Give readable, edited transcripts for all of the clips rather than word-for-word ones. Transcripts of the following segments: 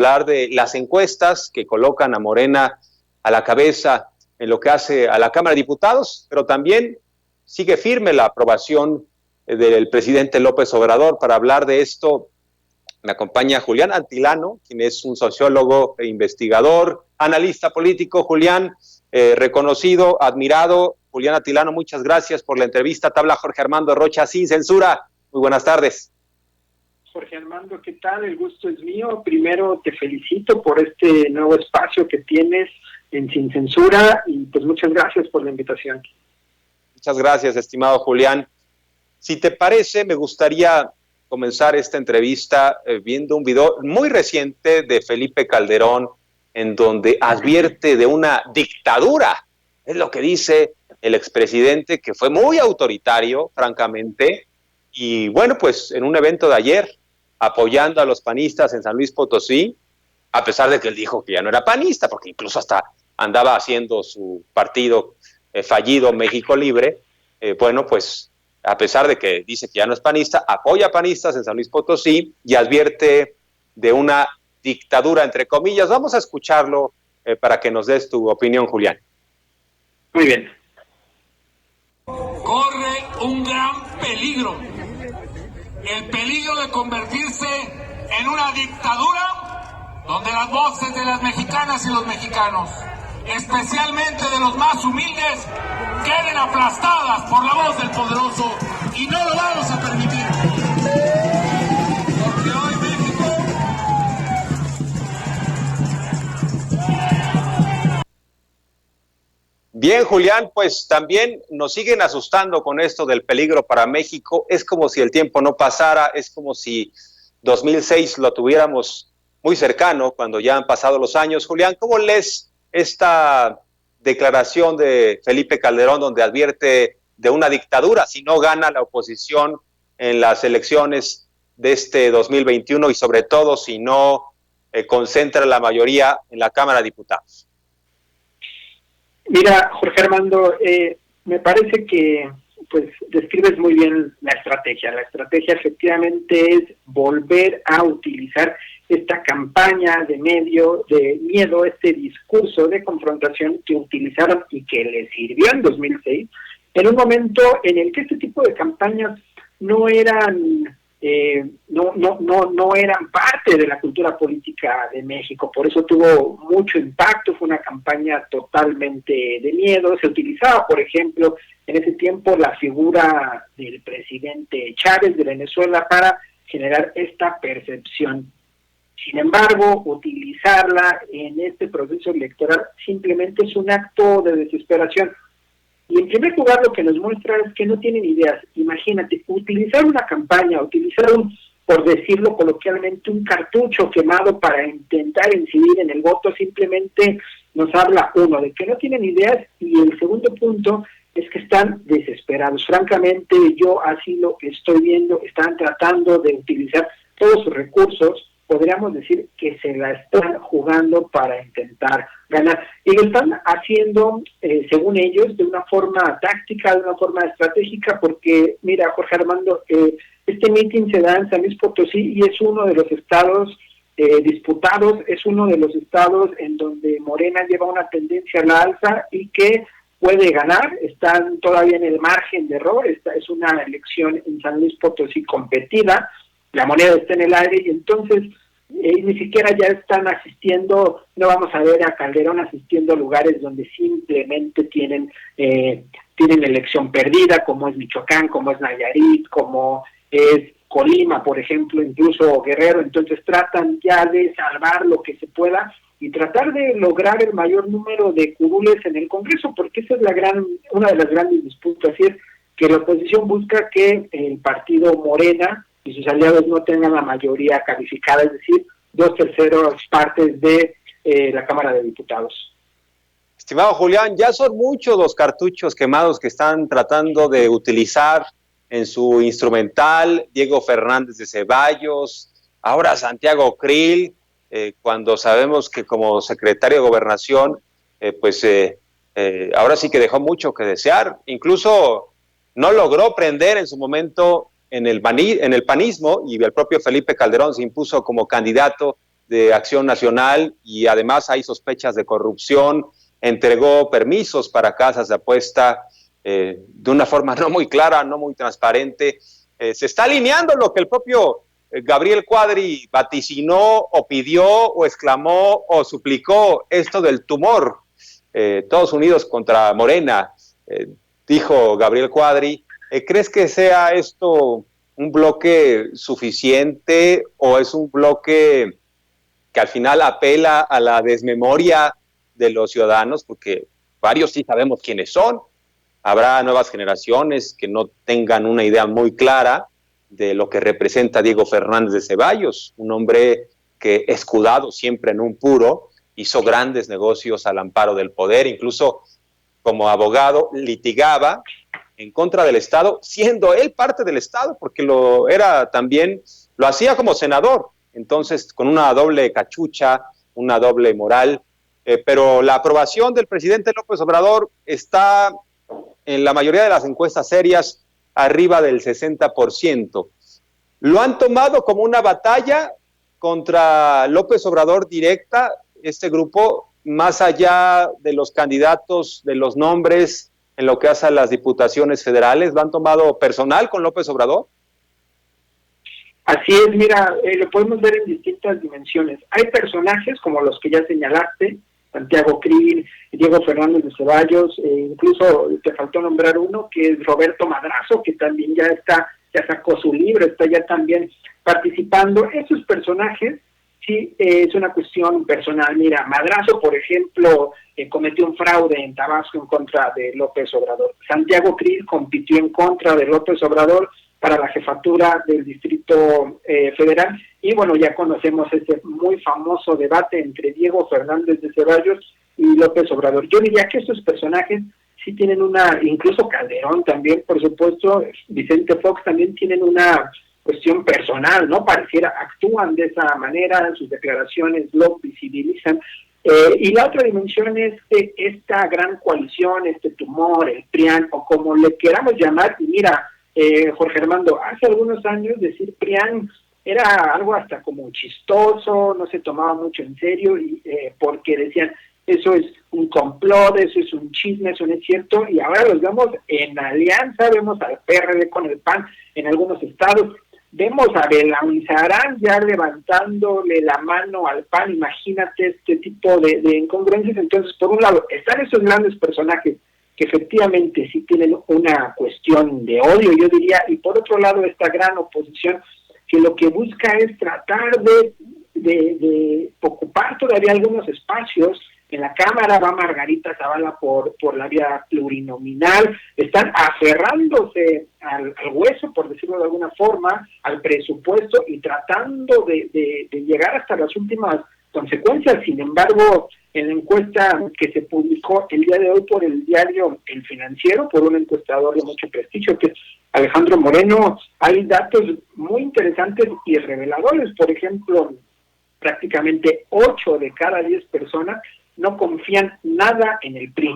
hablar de las encuestas que colocan a Morena a la cabeza en lo que hace a la Cámara de Diputados, pero también sigue firme la aprobación del presidente López Obrador. Para hablar de esto me acompaña Julián Atilano, quien es un sociólogo e investigador, analista político. Julián, reconocido, admirado. Julián Atilano, muchas gracias por la entrevista. Te habla Jorge Armando Rocha, Sin Censura. Muy buenas tardes. Jorge Armando, ¿qué tal? El gusto es mío. Primero te felicito por este nuevo espacio que tienes en Sin Censura y pues muchas gracias por la invitación. Muchas gracias, estimado Julián. Si te parece, me gustaría comenzar esta entrevista viendo un video muy reciente de Felipe Calderón en donde advierte de una dictadura. Es lo que dice el expresidente, que fue muy autoritario, francamente, y bueno, pues en un evento de ayer, apoyando a los panistas en San Luis Potosí, a pesar de que él dijo que ya no era panista, porque incluso hasta andaba haciendo su partido fallido México Libre, bueno, pues a pesar de que dice que ya no es panista, apoya a panistas en San Luis Potosí y advierte de una dictadura, entre comillas. Vamos a escucharlo para que nos des tu opinión, Julián. Muy bien. Corre un gran peligro, el peligro de convertirse en una dictadura donde las voces de las mexicanas y los mexicanos, especialmente de los más humildes, queden aplastadas por la voz del poderoso, y no lo vamos a permitir. Porque hoy México... Bien, Julián, pues también nos siguen asustando con esto del peligro para México. Es como si el tiempo no pasara, es como si 2006 lo tuviéramos muy cercano cuando ya han pasado los años. Julián, ¿cómo lees esta declaración de Felipe Calderón donde advierte de una dictadura si no gana la oposición en las elecciones de este 2021 y sobre todo si no concentra la mayoría en la Cámara de Diputados? Mira, Jorge Armando, me parece que pues describes muy bien la estrategia. La estrategia efectivamente es volver a utilizar esta campaña de miedo, este discurso de confrontación que utilizaron y que les sirvió en 2006, en un momento en el que este tipo de campañas no eran no eran parte de la cultura política de México. Por eso tuvo mucho impacto, fue una campaña totalmente de miedo. Se utilizaba, por ejemplo, en ese tiempo la figura del presidente Chávez de Venezuela para generar esta percepción. Sin embargo, utilizarla en este proceso electoral simplemente es un acto de desesperación. Y en primer lugar lo que nos muestra es que no tienen ideas. Imagínate, utilizar una campaña, utilizar por decirlo coloquialmente, un cartucho quemado para intentar incidir en el voto, simplemente nos habla, uno, de que no tienen ideas, y el segundo punto es que están desesperados. Francamente, yo así lo que estoy viendo, están tratando de utilizar todos sus recursos, podríamos decir que se la están jugando para intentar ganar. Y lo están haciendo, según ellos, de una forma táctica, de una forma estratégica, porque, mira, Jorge Armando, este mitin se da en San Luis Potosí y es uno de los estados disputados, es uno de los estados en donde Morena lleva una tendencia a la alza y que puede ganar. Están todavía en el margen de error. Esta es una elección en San Luis Potosí competida, la moneda está en el aire y entonces ni siquiera ya están asistiendo, no vamos a ver a Calderón asistiendo a lugares donde simplemente tienen elección perdida, como es Michoacán, como es Nayarit, como es Colima, por ejemplo, incluso Guerrero. Entonces tratan ya de salvar lo que se pueda y tratar de lograr el mayor número de curules en el Congreso, porque esa es una de las grandes disputas, y es que la oposición busca que el partido Morena y sus aliados no tengan la mayoría calificada, es decir, 2/3 partes de la Cámara de Diputados. Estimado Julián, ya son muchos los cartuchos quemados que están tratando de utilizar en su instrumental. Diego Fernández de Ceballos, ahora Santiago Krill, cuando sabemos que como secretario de Gobernación, ahora sí que dejó mucho que desear. Incluso no logró prender en su momento en el panismo, y el propio Felipe Calderón se impuso como candidato de Acción Nacional y además hay sospechas de corrupción, entregó permisos para casas de apuesta de una forma no muy clara, no muy transparente. Se está alineando lo que el propio Gabriel Cuadri vaticinó o pidió o exclamó o suplicó, esto del tumor. Todos unidos contra Morena, dijo Gabriel Cuadri. ¿Crees que sea esto un bloque suficiente o es un bloque que al final apela a la desmemoria de los ciudadanos? Porque varios sí sabemos quiénes son. Habrá nuevas generaciones que no tengan una idea muy clara de lo que representa Diego Fernández de Ceballos, un hombre que, escudado siempre en un puro, hizo grandes negocios al amparo del poder, incluso como abogado litigaba en contra del Estado, siendo él parte del Estado, porque lo era también, lo hacía como senador, entonces con una doble cachucha, una doble moral, pero la aprobación del presidente López Obrador está en la mayoría de las encuestas serias arriba del 60%. ¿Lo han tomado como una batalla contra López Obrador directa, este grupo, más allá de los candidatos, de los nombres, en lo que hace a las diputaciones federales? ¿Lo han tomado personal con López Obrador? Así es, mira, lo podemos ver en distintas dimensiones. Hay personajes como los que ya señalaste, Santiago Krill, Diego Fernández de Ceballos, incluso te faltó nombrar uno que es Roberto Madrazo, que también ya sacó su libro, está ya también participando. Esos personajes sí es una cuestión personal. Mira, Madrazo, por ejemplo, cometió un fraude en Tabasco en contra de López Obrador. Santiago Krill compitió en contra de López Obrador para la jefatura del Distrito Federal, y bueno, ya conocemos ese muy famoso debate entre Diego Fernández de Ceballos y López Obrador. Yo diría que estos personajes sí tienen incluso Calderón también, por supuesto, Vicente Fox también tienen una cuestión personal, ¿no? Pareciera, actúan de esa manera, sus declaraciones lo visibilizan. Y la otra dimensión es esta gran coalición, este tumor, el PRIAN, o como le queramos llamar. Y mira, Jorge Armando, hace algunos años decir PRIAN era algo hasta como chistoso, no se tomaba mucho en serio, y porque decían, eso es un complot, eso es un chisme, eso no es cierto, y ahora los vemos en alianza, vemos al PRD con el PAN en algunos estados, vemos a Belaunzarán ya levantándole la mano al PAN. Imagínate este tipo de incongruencias. Entonces, por un lado, están esos grandes personajes que efectivamente sí tienen una cuestión de odio, yo diría, y por otro lado esta gran oposición que lo que busca es tratar de ocupar todavía algunos espacios. En la Cámara va Margarita Zavala por la vía plurinominal, están aferrándose al hueso, por decirlo de alguna forma, al presupuesto y tratando de llegar hasta las últimas consecuencias. Sin embargo, en la encuesta que se publicó el día de hoy por el diario El Financiero, por un encuestador de mucho prestigio, que es Alejandro Moreno, hay datos muy interesantes y reveladores. Por ejemplo, prácticamente 8 de cada 10 personas no confían nada en el PRI,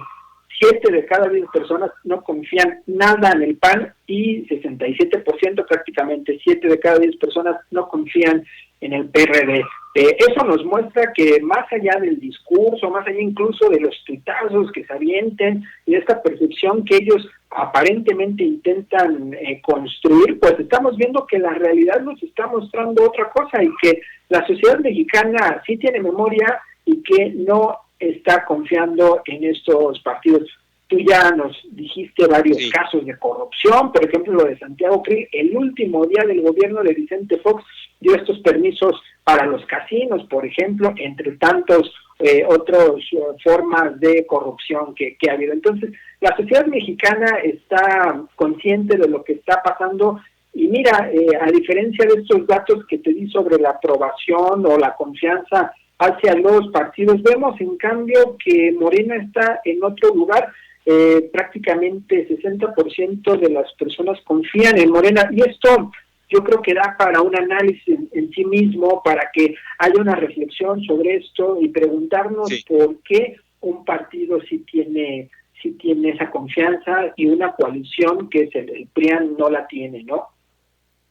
7 de cada 10 personas no confían nada en el PAN y 67%, prácticamente 7 de cada 10 personas no confían en el PRD. Eso nos muestra que más allá del discurso, más allá incluso de los tuitazos que se avienten y de esta percepción que ellos aparentemente intentan construir, pues estamos viendo que la realidad nos está mostrando otra cosa y que la sociedad mexicana sí tiene memoria y que no está confiando en estos partidos. Tú ya nos dijiste varios casos de corrupción, por ejemplo lo de Santiago Krill. El último día del gobierno de Vicente Fox dio estos permisos para los casinos, por ejemplo, entre tantos otras formas de corrupción que ha habido. Entonces, la sociedad mexicana está consciente de lo que está pasando y mira, a diferencia de estos datos que te di sobre la aprobación o la confianza hacia los partidos, vemos en cambio que Morena está en otro lugar. Prácticamente 60% de las personas confían en Morena y esto yo creo que da para un análisis en sí mismo, para que haya una reflexión sobre esto y preguntarnos por qué un partido sí tiene esa confianza y una coalición que es el PRIAN no la tiene, ¿no?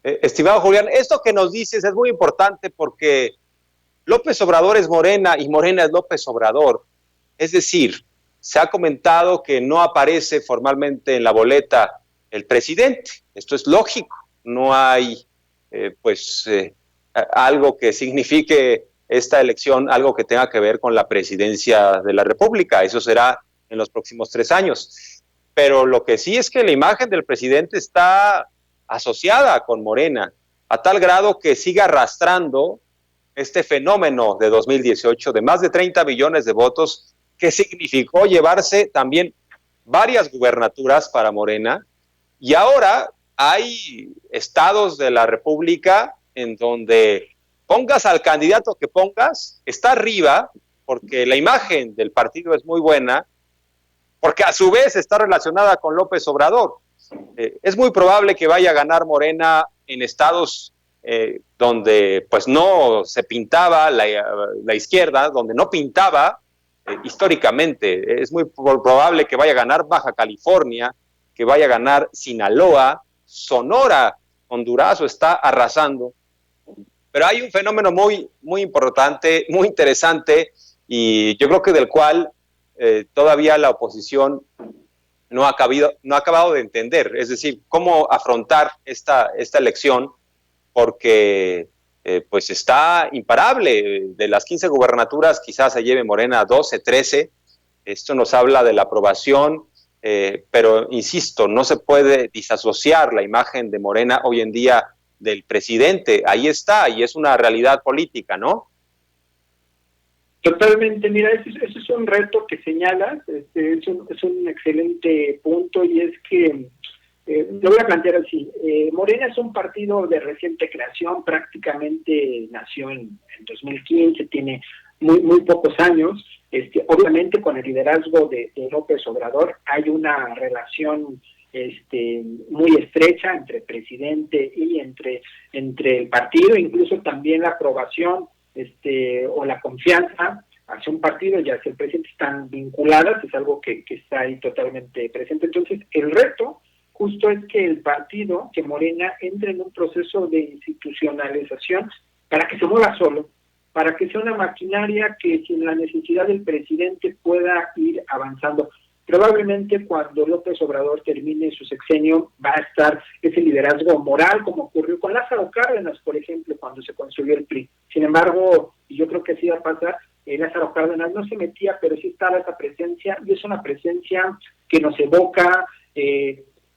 Estimado Julián, esto que nos dices es muy importante porque López Obrador es Morena y Morena es López Obrador. Es decir, se ha comentado que no aparece formalmente en la boleta el presidente. Esto es lógico. No hay, algo que signifique esta elección, algo que tenga que ver con la presidencia de la República. Eso será en los próximos 3 años. Pero lo que sí es que la imagen del presidente está asociada con Morena, a tal grado que sigue arrastrando este fenómeno de 2018 de más de 30 millones de votos, que significó llevarse también varias gubernaturas para Morena, y ahora hay estados de la República en donde pongas al candidato que pongas, está arriba, porque la imagen del partido es muy buena, porque a su vez está relacionada con López Obrador. Es muy probable que vaya a ganar Morena en estados donde pues no se pintaba la izquierda, donde no pintaba históricamente. Es muy probable que vaya a ganar Baja California, que vaya a ganar Sinaloa, Sonora, Honduras está arrasando. Pero hay un fenómeno muy, muy importante, muy interesante, y yo creo que del cual todavía la oposición no ha acabado de entender, es decir, cómo afrontar esta elección, porque pues está imparable. De las 15 gubernaturas quizás se lleve Morena 12, 13. Esto nos habla de la aprobación, pero insisto, no se puede disasociar la imagen de Morena hoy en día del presidente. Ahí está, y es una realidad política, ¿no? Totalmente, mira, ese es un reto que señalas, es un excelente punto, y es que, lo voy a plantear así, Morena es un partido de reciente creación, prácticamente nació en 2015, tiene muy pocos años. Obviamente con el liderazgo de López Obrador hay una relación muy estrecha entre el presidente y entre el partido, incluso también la aprobación o la confianza hacia un partido y hacia el presidente están vinculadas, es algo que está ahí totalmente presente. Entonces, el reto justo es que el partido, que Morena, entre en un proceso de institucionalización para que se mueva solo, para que sea una maquinaria que sin la necesidad del presidente pueda ir avanzando. Probablemente cuando López Obrador termine su sexenio va a estar ese liderazgo moral, como ocurrió con Lázaro Cárdenas, por ejemplo, cuando se construyó el PRI. Sin embargo, y yo creo que así va a pasar, Lázaro Cárdenas no se metía, pero sí estaba esa presencia, y es una presencia que nos evoca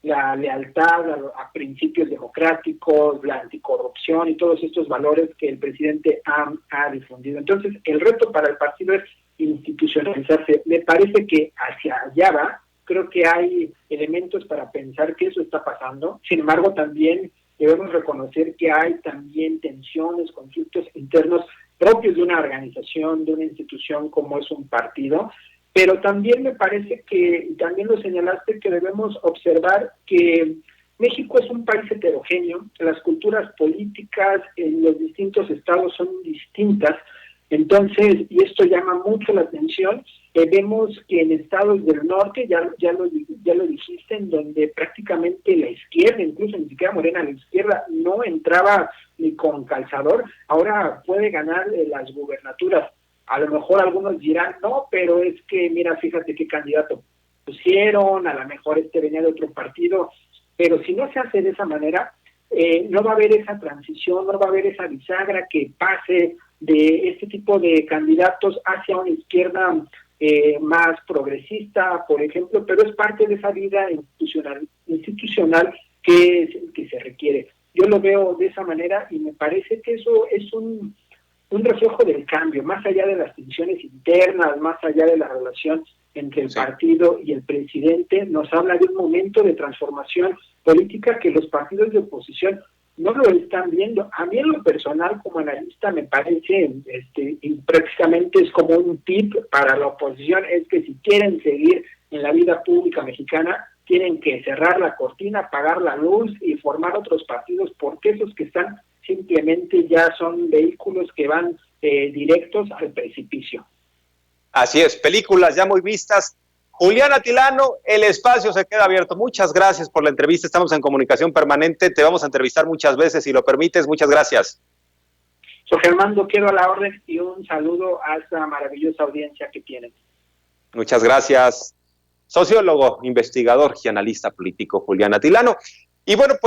la lealtad a principios democráticos, la anticorrupción y todos estos valores que el presidente ha difundido. Entonces, el reto para el partido es institucionalizarse. Me parece que hacia allá va. Creo que hay elementos para pensar que eso está pasando. Sin embargo, también debemos reconocer que hay también tensiones, conflictos internos propios de una organización, de una institución como es un partido. Pero también me parece que, también lo señalaste, que debemos observar que México es un país heterogéneo, las culturas políticas en los distintos estados son distintas. Entonces, y esto llama mucho la atención, vemos que en estados del norte, ya lo dijiste, en donde prácticamente la izquierda, incluso ni siquiera Morena, la izquierda no entraba ni con calzador, ahora puede ganar las gubernaturas. A lo mejor algunos dirán, no, pero es que, mira, fíjate qué candidato pusieron, a lo mejor venía de otro partido, pero si no se hace de esa manera, no va a haber esa transición, no va a haber esa bisagra que pase de este tipo de candidatos hacia una izquierda más progresista, por ejemplo, pero es parte de esa vida institucional que se requiere. Yo lo veo de esa manera y me parece que eso es un reflejo del cambio, más allá de las tensiones internas, más allá de la relación entre el partido y el presidente, nos habla de un momento de transformación política que los partidos de oposición no lo están viendo. A mí en lo personal, como analista, me parece, y prácticamente es como un tip para la oposición, es que si quieren seguir en la vida pública mexicana, tienen que cerrar la cortina, apagar la luz y formar otros partidos, porque esos que están simplemente ya son vehículos que van directos al precipicio. Así es, películas ya muy vistas. Julián Atilano, el espacio se queda abierto. Muchas gracias por la entrevista, estamos en comunicación permanente, te vamos a entrevistar muchas veces, si lo permites, muchas gracias. Jorge Armando, quedo a la orden y un saludo a esta maravillosa audiencia que tienen. Muchas gracias. Sociólogo, investigador y analista político Julián Atilano. Y bueno, pues